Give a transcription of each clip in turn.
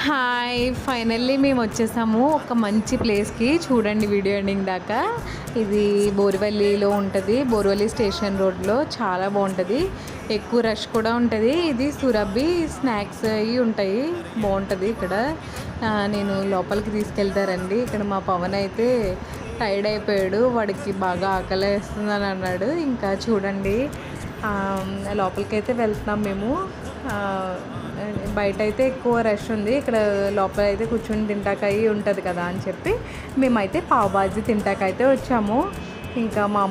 Hi! Finally మేము వచ్చేసాము ఒక మంచి ప్లేస్‌కి. చూడండి వీడియో ఎండింగ్ దాకా. ఇది బోరివల్లిలో ఉంటది. బోరివల్లి స్టేషన్ రోడ్‌లో చాలా బావుంటది. ఎక్కువ రష్ కూడా ఉంటది. ఇది సురభి స్నాక్స్ అయి ఉంటాయి. బావుంటది ఇక్కడ. నేను లోపలికి తీసుకెళ్తారండి. ఇక్కడ మా పవన్ అయితే టైర్డ్ అయిపోయాడు. వాడికి బాగా ఆకలేస్తుందని అన్నాడు. ఇంకా చూడండి లోపలికైతే వెళ్తున్నాం మేము. బయట అయితే ఎక్కువ రష్ ఉంది. ఇక్కడ లోపల అయితే కూర్చొని తింటాకయి ఉంటుంది కదా అని చెప్పి మేమైతే పావ్ బాజీ తింటాకైతే వచ్చాము. ఇంకా మా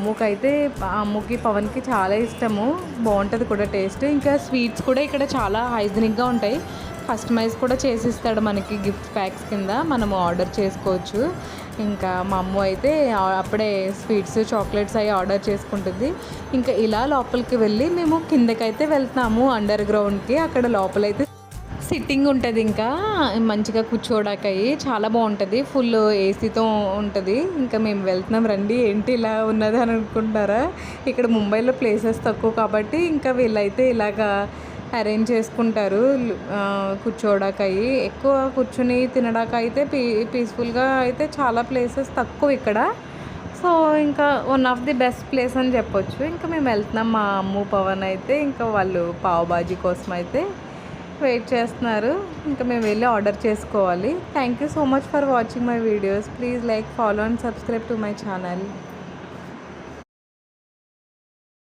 అమ్ముకి పవన్కి చాలా ఇష్టము. బాగుంటుంది కూడా టేస్ట్. ఇంకా స్వీట్స్ కూడా ఇక్కడ చాలా హైజీనిక్గా ఉంటాయి. కస్టమైజ్ కూడా చేసిస్తాడు మనకి గిఫ్ట్ ప్యాక్స్ కింద మనము ఆర్డర్ చేసుకోవచ్చు. ఇంకా మా అమ్మ అయితే అప్పుడే స్వీట్స్ చాక్లెట్స్ అవి ఆర్డర్ చేసుకుంటుంది. ఇంకా ఇలా లోపలికి వెళ్ళి మేము కిందకైతే వెళ్తున్నాము అండర్ గ్రౌండ్కి. అక్కడ లోపలైతే సిట్టింగ్ ఉంటుంది. ఇంకా మంచిగా కూర్చోడాకయి చాలా బాగుంటుంది. ఫుల్ ఏసీతో ఉంటుంది. ఇంకా మేము వెళ్తున్నాం రండి. ఏంటి ఇలా ఉన్నది అని అనుకుంటారా? ఇక్కడ ముంబైలో ప్లేసెస్ తక్కువ కాబట్టి ఇంకా వీళ్ళైతే ఇలాగా అరేంజ్ చేసుకుంటారు కూర్చోడాకయి. ఎక్కువ కూర్చుని తినడాకైతే పీస్ఫుల్గా అయితే చాలా ప్లేసెస్ తక్కువ ఇక్కడ. సో ఇంకా one of the best place అని చెప్పొచ్చు. ఇంకా మేము వెళ్తున్నాం. మా అమ్ము పవన్ అయితే ఇంకా వాళ్ళు పావ్ బాజీ కోసం అయితే వెయిట్ చేస్తున్నారు. ఇంకా మేము వెళ్ళి ఆర్డర్ చేసుకోవాలి. Thank you so much for watching my videos. Please like, follow and subscribe to my channel.